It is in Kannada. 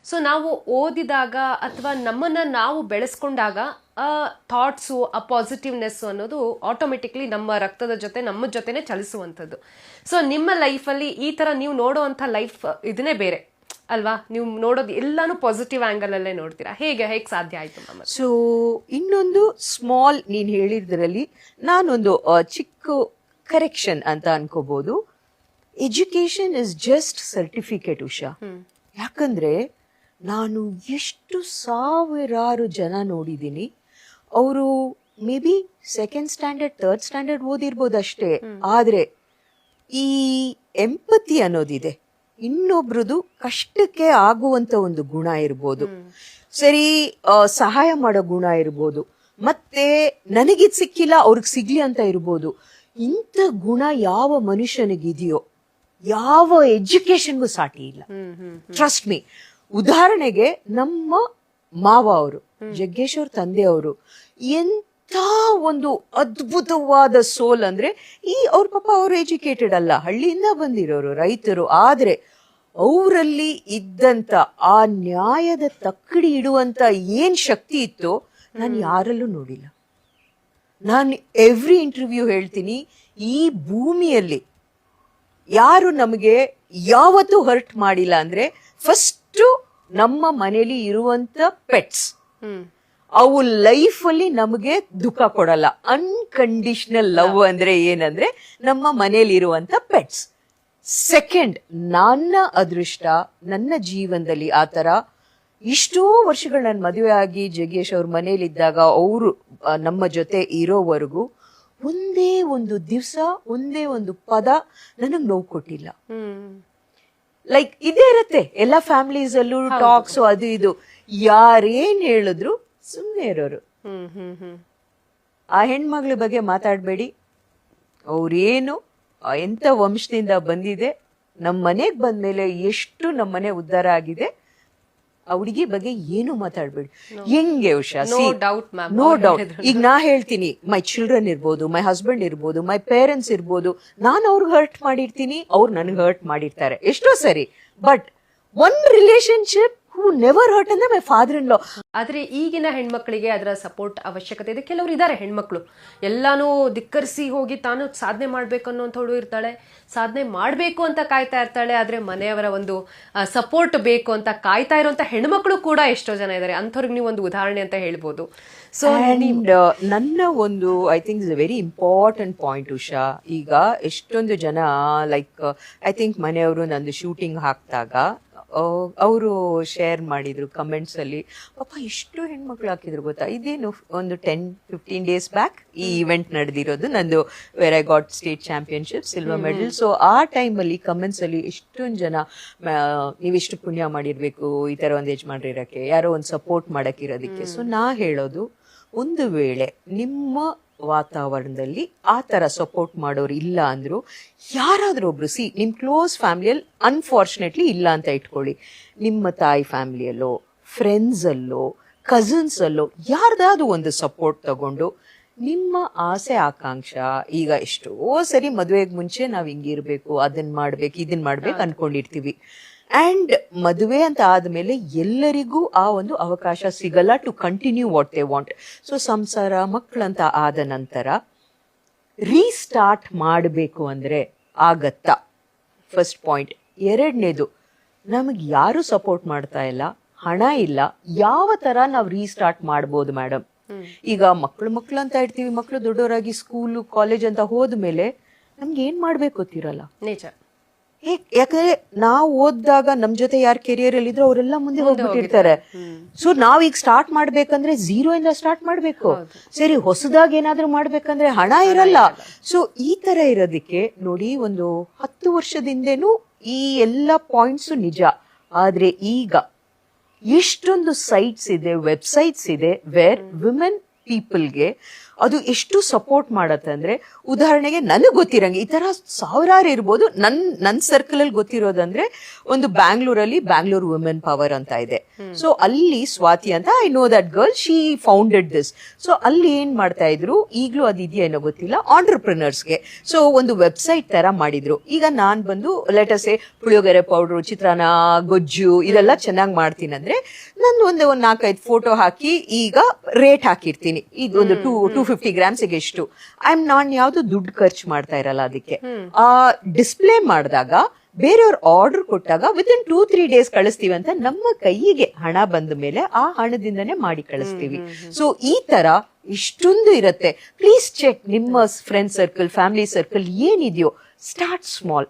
ಸೊ ನಾವು ಓದಿದಾಗ ಅಥವಾ ನಮ್ಮನ್ನ ನಾವು ಬೆಳೆಸ್ಕೊಂಡಾಗ ಆ ಥಾಟ್ಸು ಆ ಪಾಸಿಟಿವ್ನೆಸ್ ಅನ್ನೋದು ಆಟೋಮೆಟಿಕ್ಲಿ ನಮ್ಮ ರಕ್ತದ ಜೊತೆ ನಮ್ಮ ಜೊತೆನೆ ಚಲಿಸುವಂಥದ್ದು. ಸೊ ನಿಮ್ಮ ಲೈಫಲ್ಲಿ ಈ ತರ ನೀವು ನೋಡುವಂಥ ಲೈಫ್ ಇದನ್ನೇ ಬೇರೆ ಅಲ್ವಾ? ನೀವು ನೋಡೋದು ಎಲ್ಲಾನು ಪಾಸಿಟಿವ್ ಆಂಗಲ್ ಅಲ್ಲೇ ನೋಡ್ತೀರಾ. ಹೇಗೆ ಸಾಧ್ಯ ಆಯ್ತು ಮ್ಯಾಮ್? ಸೊ ಇನ್ನೊಂದು ಸ್ಮಾಲ್ ನೀನ್ ಹೇಳಿದ್ರಲ್ಲಿ ನಾನೊಂದು ಚಿಕ್ಕ ಕರೆಕ್ಷನ್ ಅಂತ ಅನ್ಕೋಬಹುದು. Education is just certificate Usha. ಯಾಕಂದ್ರೆ ನಾನು ಎಷ್ಟು ಸಾವಿರಾರು ಜನ ನೋಡಿದ್ದೀನಿ, ಅವರು may be second standard third standard ಓದಿರ್ಬೋದು ಅಷ್ಟೇ, ಆದ್ರೆ ಈ ಎಂಪತಿ ಅನ್ನೋದಿದೆ, ಇನ್ನೊಬ್ರದು ಕಷ್ಟಕ್ಕೆ ಆಗುವಂತ ಒಂದು ಗುಣ ಇರ್ಬೋದು, ಸರಿ ಸಹಾಯ ಮಾಡೋ ಗುಣ ಇರ್ಬೋದು, ಮತ್ತೆ ನನಗಿದ್ ಸಿಕ್ಕಿಲ್ಲ ಅವ್ರಿಗೆ ಸಿಗ್ಲಿ ಅಂತ ಇರ್ಬೋದು. ಇಂಥ ಗುಣ ಯಾವ ಮನುಷ್ಯನಿಗಿದೆಯೋ ಯಾವ ಎಜುಕೇಶನ್ಗೂ ಸಾಟಿ ಇಲ್ಲ. Trust me. ಉದಾಹರಣೆಗೆ ನಮ್ಮ ಮಾವ ಅವರು, ಜಗ್ಗೇಶ್ ಅವ್ರ ತಂದೆ ಅವರು, ಎಂಥ ಒಂದು ಅದ್ಭುತವಾದ ಸೋಲ್ ಅಂದ್ರೆ, ಅವ್ರ ಪಾಪ ಅವರು ಎಜುಕೇಟೆಡ್ ಅಲ್ಲ, ಹಳ್ಳಿಯಿಂದ ಬಂದಿರೋರು, ರೈತರು, ಆದ್ರೆ ಅವರಲ್ಲಿ ಇದ್ದಂತ ಆ ನ್ಯಾಯದ ತಕ್ಕಡಿ ಇಡುವಂತ ಏನ್ ಶಕ್ತಿ ಇತ್ತು ನಾನು ಯಾರಲ್ಲೂ ನೋಡಿಲ್ಲ. ನಾನು ಎವ್ರಿ ಇಂಟರ್ವ್ಯೂ ಹೇಳ್ತೀನಿ, ಈ ಭೂಮಿಯಲ್ಲಿ ಯಾರು ನಮಗೆ ಯಾವತ್ತೂ ಹರ್ಟ್ ಮಾಡಿಲ್ಲ ಅಂದ್ರೆ ಫಸ್ಟ್ ನಮ್ಮ ಮನೇಲಿ ಇರುವಂತ ಪೆಟ್ಸ್. ಅವು ಲೈಫ್ ಅಲ್ಲಿ ನಮಗೆ ದುಃಖ ಕೊಡಲ್ಲ. ಅನ್ಕಂಡೀಷನಲ್ ಲವ್ ಅಂದ್ರೆ ಏನಂದ್ರೆ ನಮ್ಮ ಮನೇಲಿ ಇರುವಂತ ಪೆಟ್ಸ್. ಸೆಕೆಂಡ್, ನನ್ನ ಅದೃಷ್ಟ ನನ್ನ ಜೀವನದಲ್ಲಿ ಆತರ ಇಷ್ಟೋ ವರ್ಷಗಳು ನಾನು ಮದುವೆ ಆಗಿ ಜಗ್ಗೇಶ್ ಅವ್ರ ಮನೇಲಿದ್ದಾಗ ಅವರು ನಮ್ಮ ಜೊತೆ ಇರೋವರೆಗೂ ಒಂದೇ ಒಂದು ದಿವಸ ಒಂದೇ ಒಂದು ಪದ ನನಗ್ ನೋವು ಕೊಟ್ಟಿಲ್ಲ. ಲೈಕ್ ಇದೇ ಇರತ್ತೆ ಎಲ್ಲ ಫ್ಯಾಮಿಲೀಸ್ ಅಲ್ಲೂ ಟಾಕ್ಸ್ ಅದು ಇದು, ಯಾರೇನ್ ಹೇಳಿದ್ರು ಸುಮ್ಮನೆ ಇರೋರು. ಆ ಹೆಣ್ಮಗಳ ಬಗ್ಗೆ ಮಾತಾಡ್ಬೇಡಿ, ಅವ್ರೇನು ಎಂತ ವಂಶದಿಂದ ಬಂದಿದೆ, ನಮ್ಮ ಮನೆಗ್ ಬಂದ್ಮೇಲೆ ಎಷ್ಟು ನಮ್ಮನೆ ಉದ್ಧಾರ ಆಗಿದೆ, ಆ ಹುಡುಗಿ ಬಗ್ಗೆ ಏನು ಮಾತಾಡ್ಬೇಡಿ. ಹೆಂಗೆ ಉಷಾ? No doubt. ಈಗ ನಾ ಹೇಳ್ತೀನಿ, ಮೈ ಚಿಲ್ಡ್ರನ್ ಇರ್ಬೋದು, ಮೈ ಹಸ್ಬೆಂಡ್ ಇರ್ಬೋದು, ಮೈ ಪೇರೆಂಟ್ಸ್ ಇರ್ಬೋದು, ನಾನು ಅವ್ರಿಗೆ ಹರ್ಟ್ ಮಾಡಿರ್ತೀನಿ, ಅವ್ರು ನನ್ಗೆ ಹರ್ಟ್ ಮಾಡಿರ್ತಾರೆ ಎಷ್ಟೋ ಸರಿ. But one relationship who never hurt ಅಂದ್ರೆ ಮೈ ಫಾದರ್ ಇನ್ ಲಾ. ಆದ್ರೆ ಈಗಿನ ಹೆಣ್ಮಕ್ಳಿಗೆ ಅದರ ಸಪೋರ್ಟ್ ಅವಶ್ಯಕತೆ ಇದೆ. ಕೆಲವರು ಇದ್ದಾರೆ ಹೆಣ್ಮಕ್ಳು ಎಲ್ಲಾನು ಧಿಕ್ಕರಿಸಿ ಹೋಗಿ ತಾನು ಸಾಧನೆ ಮಾಡ್ಬೇಕು ಅನ್ನೋಂಥವಳು ಇರ್ತಾಳೆ, ಸಾಧನೆ ಮಾಡ್ಬೇಕು ಅಂತ ಕಾಯ್ತಾ ಇರ್ತಾಳೆ, ಆದ್ರೆ ಮನೆಯವರ ಒಂದು ಸಪೋರ್ಟ್ ಬೇಕು ಅಂತ ಕಾಯ್ತಾ ಇರುವಂತ ಹೆಣ್ಮಕ್ಳು ಕೂಡ ಎಷ್ಟೋ ಜನ ಇದ್ದಾರೆ. ಅಂಥವ್ರಿಗೆ ನೀವು ಒಂದು ಉದಾಹರಣೆ ಅಂತ ಹೇಳ್ಬೋದು. ಸೊ ನನ್ನ ಒಂದು I think is a very important point Usha. ಈಗ ಎಷ್ಟೊಂದು ಜನ ಲೈಕ್ ಐ ಥಿಂಕ್ ಮನೆಯವರು ನಂದು ಶೂಟಿಂಗ್ ಹಾಕ್ದಾಗ ಅವರು ಶೇರ್ ಮಾಡಿದ್ರು ಕಮೆಂಟ್ಸ್ ಅಲ್ಲಿ, ಪಾಪ ಎಷ್ಟು ಹೆಣ್ಮಕ್ಳು ಹಾಕಿದ್ರು ಗೊತ್ತಾ. ಇದೇನು ಒಂದು 10-15 ಡೇಸ್ ಬ್ಯಾಕ್ ಈ ಇವೆಂಟ್ ನಡೆದಿರೋದು ನಂದು, where I got state championship silver medal. So ಆ ಟೈಮ್ ಅಲ್ಲಿ ಕಮೆಂಟ್ಸ್ ಅಲ್ಲಿ ಎಷ್ಟೊಂದು ಜನ, ನೀವೆಷ್ಟು ಪುಣ್ಯ ಮಾಡಿರ್ಬೇಕು ಈ ತರ ಒಂದು ಯಜಮಾನ್ರಿರಕ್ಕೆ, ಯಾರೋ ಒಂದು ಸಪೋರ್ಟ್ ಮಾಡಕ್ಕಿರೋದಕ್ಕೆ. ಸೊ ನಾ ಹೇಳೋದು, ಒಂದು ವೇಳೆ ನಿಮ್ಮ ವಾತಾವರಣದಲ್ಲಿ ಆ ತರ ಸಪೋರ್ಟ್ ಮಾಡೋರು ಇಲ್ಲ ಅಂದ್ರು, ಯಾರಾದ್ರೂ ಒಬ್ರು ನಿಮ್ ಕ್ಲೋಸ್ ಫ್ಯಾಮಿಲಿಯಲ್ಲಿ ಅನ್ಫಾರ್ಚುನೇಟ್ಲಿ ಇಲ್ಲ ಅಂತ ಇಟ್ಕೊಳ್ಳಿ, ನಿಮ್ಮ ತಾಯಿ ಫ್ಯಾಮಿಲಿಯಲ್ಲೋ ಫ್ರೆಂಡ್ಸ್ ಅಲ್ಲೋ ಕಸಿನ್ಸ್ ಅಲ್ಲೋ ಯಾರ್ದಾದ್ರು ಒಂದು ಸಪೋರ್ಟ್ ತಗೊಂಡು ನಿಮ್ಮ ಆಸೆ ಆಕಾಂಕ್ಷ, ಈಗ ಎಷ್ಟೋ ಸರಿ ಮದುವೆಗೆ ಮುಂಚೆ ನಾವ್ ಹಿಂಗಿರ್ಬೇಕು, ಅದನ್ ಮಾಡ್ಬೇಕು ಇದನ್ ಮಾಡ್ಬೇಕು ಅನ್ಕೊಂಡಿರ್ತೀವಿ. ಅಂಡ್ ಮದುವೆ ಅಂತ ಆದ್ಮೇಲೆ ಎಲ್ಲರಿಗೂ ಆ ಒಂದು ಅವಕಾಶ ಸಿಗಲ್ಲ to continue what they want. So ಸಂಸಾರ ಮಕ್ಕಳಂತ ಆದ ನಂತರ ರೀಸ್ಟಾರ್ಟ್ ಮಾಡಬೇಕು ಅಂದ್ರೆ ಆಗತ್ತಾ? First point. ಎರಡನೇದು, ನಮಗೆ ಯಾರು ಸಪೋರ್ಟ್ ಮಾಡ್ತಾ ಇಲ್ಲ, ಹಣ ಇಲ್ಲ, ಯಾವ ತರ ನಾವು ರೀಸ್ಟಾರ್ಟ್ ಮಾಡ್ಬೋದು ಮೇಡಮ್? ಈಗ ಮಕ್ಳು ಅಂತ ಇರ್ತೀವಿ, ಮಕ್ಳು ದೊಡ್ಡವರಾಗಿ ಸ್ಕೂಲು ಕಾಲೇಜ್ ಅಂತ ಹೋದ್ಮೇಲೆ ನಮ್ಗೆ ಏನ್ ಮಾಡ್ಬೇಕು ಗೊತ್ತಿರಲ್ಲ. ನಿಜ. ಯಾಕಂದ್ರೆ ನಾವು ಓದಿದಾಗ ನಮ್ ಜೊತೆ ಯಾರು ಕೆರಿಯರ್ ಅಲ್ಲಿ ಇದ್ರು ಅವರೆಲ್ಲ ಮುಂದೆ ಹೋಗ್ಬಿಟ್ಟಿರ್ತಾರೆ. ಸೊ ನಾವ್ ಈಗ ಸ್ಟಾರ್ಟ್ ಮಾಡ್ಬೇಕಂದ್ರೆ ಝೀರೋ ಇಂದ ಸ್ಟಾರ್ಟ್ ಮಾಡ್ಬೇಕು. ಸರಿ, ಹೊಸದಾಗಿ ಏನಾದ್ರೂ ಮಾಡ್ಬೇಕಂದ್ರೆ ಹಣ ಇರಲ್ಲ. ಸೊ ಈ ತರ ಇರೋದಕ್ಕೆ ನೋಡಿ, ಒಂದು 10 ವರ್ಷದಿಂದೇನು ಈ ಎಲ್ಲ ಪಾಯಿಂಟ್ಸ್ ನಿಜ. ಆದ್ರೆ ಈಗ ಎಷ್ಟೊಂದು ಸೈಟ್ಸ್ ಇದೆ, ವೆಬ್ಸೈಟ್ಸ್ ಇದೆ, ವೇರ್ ವಿಮೆನ್ ಪೀಪಲ್ಗೆ ಅದು ಎಷ್ಟು ಸಪೋರ್ಟ್ ಮಾಡತ್ತೆ ಅಂದ್ರೆ, ಉದಾಹರಣೆಗೆ ನನಗೆ ಗೊತ್ತಿರಂಗೆ ಈ ತರ ಸಾವಿರಾರು ಇರ್ಬೋದು. ನನ್ ಸರ್ಕಲ್ ಅಲ್ಲಿ ಗೊತ್ತಿರೋದಂದ್ರೆ ಒಂದು ಬ್ಯಾಂಗ್ಳೂರಲ್ಲಿ ಬ್ಯಾಂಗ್ಳೂರ್ ವುಮೆನ್ ಪವರ್ ಅಂತ ಇದೆ. ಸೊ ಅಲ್ಲಿ ಸ್ವಾತಿ ಅಂತ, I know that girl, she founded this. So ಅಲ್ಲಿ ಏನ್ ಮಾಡ್ತಾ ಇದ್ರು, ಈಗ್ಲೂ ಅದಿದೆಯಾ ಏನೋ ಗೊತ್ತಿಲ್ಲ, ಆಂಟರ್ಪ್ರಿನರ್ಸ್ಗೆ ಸೊ ಒಂದು ವೆಬ್ಸೈಟ್ ತರ ಮಾಡಿದ್ರು. ಈಗ ನಾನ್ ಬಂದು ಲೆಟಸೆ ಪುಳಿಯೋಗರೆ ಪೌಡ್ರು, ಚಿತ್ರಾನ್ನ, ಗೊಜ್ಜು ಇದೆಲ್ಲ ಚೆನ್ನಾಗಿ ಮಾಡ್ತೀನಿ ಅಂದ್ರೆ ನಾನು ಒಂದು 4-5 ಫೋಟೋ ಹಾಕಿ ಈಗ ರೇಟ್ ಹಾಕಿರ್ತೀನಿ. ಇದು ಒಂದು 250 ಗ್ರಾಮ್ಸ್ಗೆ ಎಷ್ಟು, ನಾನು ಯಾವ್ದು ದುಡ್ಡು ಖರ್ಚು ಮಾಡ್ತಾ ಇರಲ್ಲ ಅದಕ್ಕೆ. ಆ ಡಿಸ್ಪ್ಲೇ ಮಾಡಿದಾಗ ಬೇರೆಯವ್ರ ಆರ್ಡರ್ ಕೊಟ್ಟಾಗ ವಿತಿನ್ 2-3 ಡೇಸ್ ಕಳಿಸ್ತೀವಿ ಅಂತ ನಮ್ಮ ಕೈಗೆ ಹಣ ಬಂದ ಮೇಲೆ ಆ ಹಣದಿಂದನೇ ಮಾಡಿ ಕಳಿಸ್ತೀವಿ. ಸೊ ಈ ತರ ಇಷ್ಟೊಂದು ಇರತ್ತೆ. ಪ್ಲೀಸ್ ಚೆಕ್ ನಿಮ್ಮ ಫ್ರೆಂಡ್ ಸರ್ಕಲ್, ಫ್ಯಾಮಿಲಿ ಸರ್ಕಲ್ ಏನಿದೆಯೋ, ಸ್ಟಾರ್ಟ್ ಸ್ಮಾಲ್.